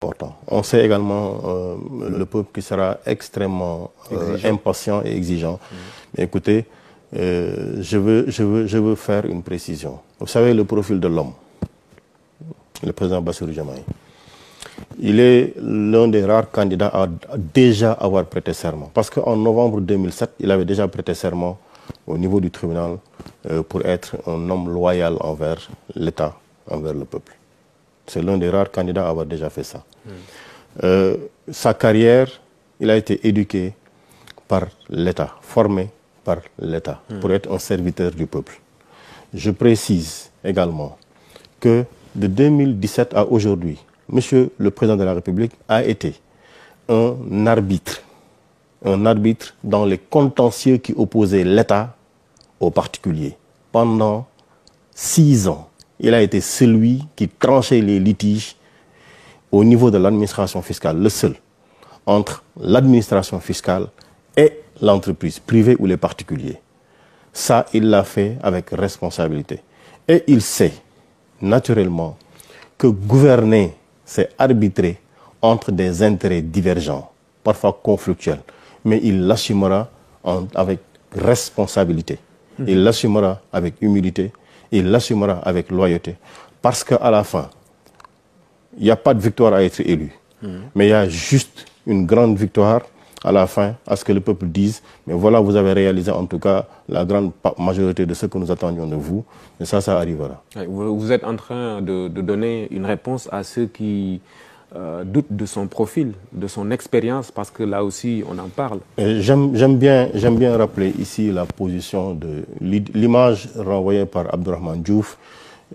important. On sait également le peuple qui sera extrêmement impatient et exigeant. Mais écoutez, je veux faire une précision. Vous savez le profil de l'homme, le président Bassirou Diomaye. Il est l'un des rares candidats à déjà avoir prêté serment. Parce qu'en novembre 2007, il avait déjà prêté serment au niveau du tribunal pour être un homme loyal envers l'État, envers le peuple. C'est l'un des rares candidats à avoir déjà fait ça. Sa carrière, il a été éduqué par l'État, formé par l'État, pour être un serviteur du peuple. Je précise également que de 2017 à aujourd'hui, Monsieur le Président de la République a été un arbitre dans les contentieux qui opposaient l'État aux particuliers. Pendant 6 ans, il a été celui qui tranchait les litiges au niveau de l'administration fiscale, le seul, entre l'administration fiscale et l'entreprise privée ou les particuliers. Ça, il l'a fait avec responsabilité. Et il sait, naturellement, que gouverner, c'est arbitrer entre des intérêts divergents, parfois conflictuels. Mais il l'assumera avec responsabilité. Il l'assumera avec humilité. Il l'assumera avec loyauté. Parce qu'à la fin, il n'y a pas de victoire à être élu. Mais il y a juste une grande victoire à la fin, à ce que le peuple dise, mais voilà, vous avez réalisé en tout cas la grande majorité de ce que nous attendions de vous, et ça arrivera. Vous êtes en train de donner une réponse à ceux qui doutent de son profil, de son expérience, parce que là aussi, on en parle. J'aime bien rappeler ici la position de l'image renvoyée par Abdourahmane Diouf,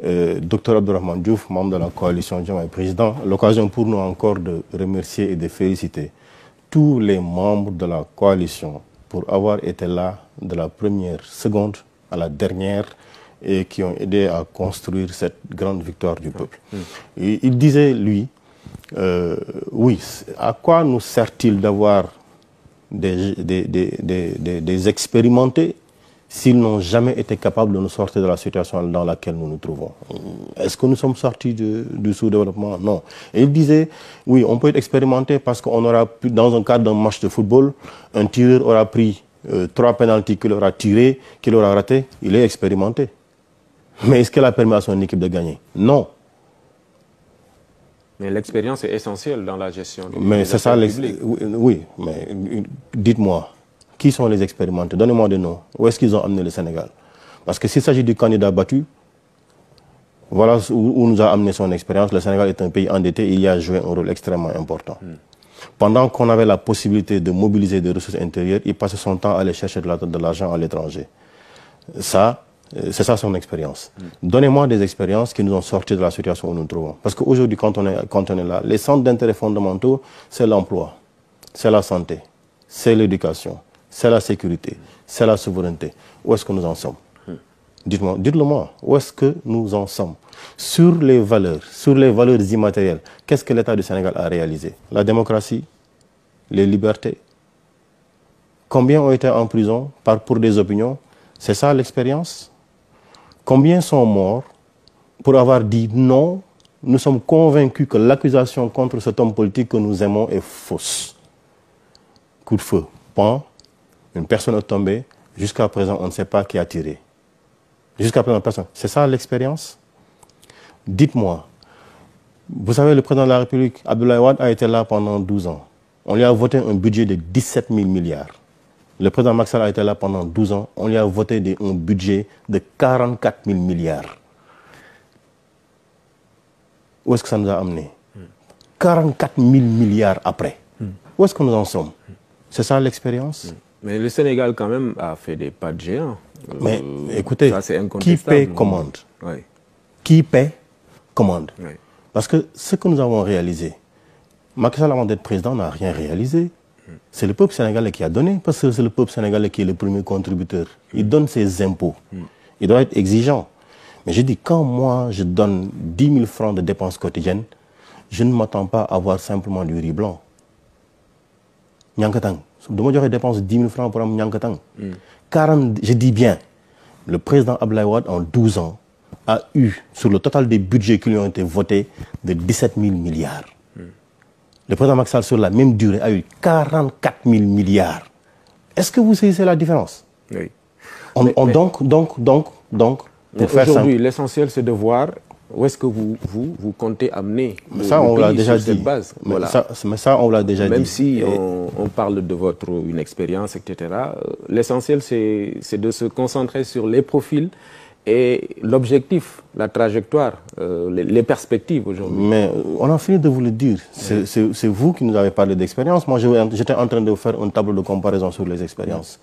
Dr Abdourahmane Diouf, membre de la coalition Diomaye Président. L'occasion pour nous encore de remercier et de féliciter tous les membres de la coalition pour avoir été là de la première seconde à la dernière et qui ont aidé à construire cette grande victoire du peuple. Et il disait, lui, oui, à quoi nous sert-il d'avoir des expérimentés s'ils n'ont jamais été capables de nous sortir de la situation dans laquelle nous nous trouvons? Est-ce que nous sommes sortis du sous-développement? Non. Et il disait, oui, on peut être expérimenté parce qu'on aura pu, dans un cadre d'un match de football, un tireur aura pris 3 pénaltys qu'il aura tiré, qu'il aura raté, il est expérimenté. Mais est-ce qu'il a permis à son équipe de gagner? Non. Mais l'expérience est essentielle dans la gestion du Mais c'est ça, oui, mais dites-moi, qui sont les expérimentés? Donnez-moi des noms. Où est-ce qu'ils ont amené le Sénégal? Parce que s'il s'agit du candidat battu, voilà où nous a amené son expérience. Le Sénégal est un pays endetté et il y a joué un rôle extrêmement important. Pendant qu'on avait la possibilité de mobiliser des ressources intérieures, il passait son temps à aller chercher de l'argent à l'étranger. Ça, c'est ça son expérience. Donnez-moi des expériences qui nous ont sortis de la situation où nous nous trouvons. Parce qu'aujourd'hui, quand on est là, les centres d'intérêt fondamentaux, c'est l'emploi, c'est la santé, c'est l'éducation, c'est la sécurité, c'est la souveraineté. Où est-ce que nous en sommes? Dites-le-moi, où est-ce que nous en sommes? Sur les valeurs immatérielles, qu'est-ce que l'État du Sénégal a réalisé? La démocratie, les libertés. Combien ont été en prison pour des opinions? C'est ça l'expérience? Combien sont morts pour avoir dit non? Nous sommes convaincus que l'accusation contre cet homme politique que nous aimons est fausse. Coup de feu, pan, une personne est tombée, jusqu'à présent on ne sait pas qui a tiré. Jusqu'à présent personne. C'est ça l'expérience? Dites-moi, vous savez le président de la République, Abdoulaye Wade, a été là pendant 12 ans. On lui a voté un budget de 17 000 milliards. Le président Macky Sall a été là pendant 12 ans. On lui a voté un budget de 44 000 milliards. Où est-ce que ça nous a amené? 44 000 milliards après. Où est-ce que nous en sommes? C'est ça l'expérience? Mais le Sénégal, quand même, a fait des pas de géant. Mais écoutez, ça, qui paie commande? Oui. Qui paie commande? Oui. Parce que ce que nous avons réalisé, Macky Sall, avant d'être président, n'a rien réalisé. C'est le peuple sénégalais qui a donné, parce que c'est le peuple sénégalais qui est le premier contributeur. Il donne ses impôts. Il doit être exigeant. Mais je dis, quand moi, je donne 10 000 francs de dépenses quotidiennes, je ne m'attends pas à avoir simplement du riz blanc. Nyankatang. Je dépense 10 000 francs pour un Nyankatang. Je dis bien, le président Abdoulaye Wade, en 12 ans, a eu, sur le total des budgets qui lui ont été votés, de 17 000 milliards. Le président Macky Sall, sur la même durée, a eu 44 000 milliards. Est-ce que vous saisissez la différence? Oui. Donc, pour faire aujourd'hui, l'essentiel, c'est de voir où est-ce que vous comptez amener ça, on l'a déjà dit. Cette base. Voilà. Mais ça, on l'a déjà dit. Même si on parle de une expérience, etc., l'essentiel, c'est de se concentrer sur les profils et l'objectif, la trajectoire, les perspectives aujourd'hui. Mais on a fini de vous le dire. C'est vous qui nous avez parlé d'expérience. Moi, j'étais en train de vous faire un tableau de comparaison sur les expériences.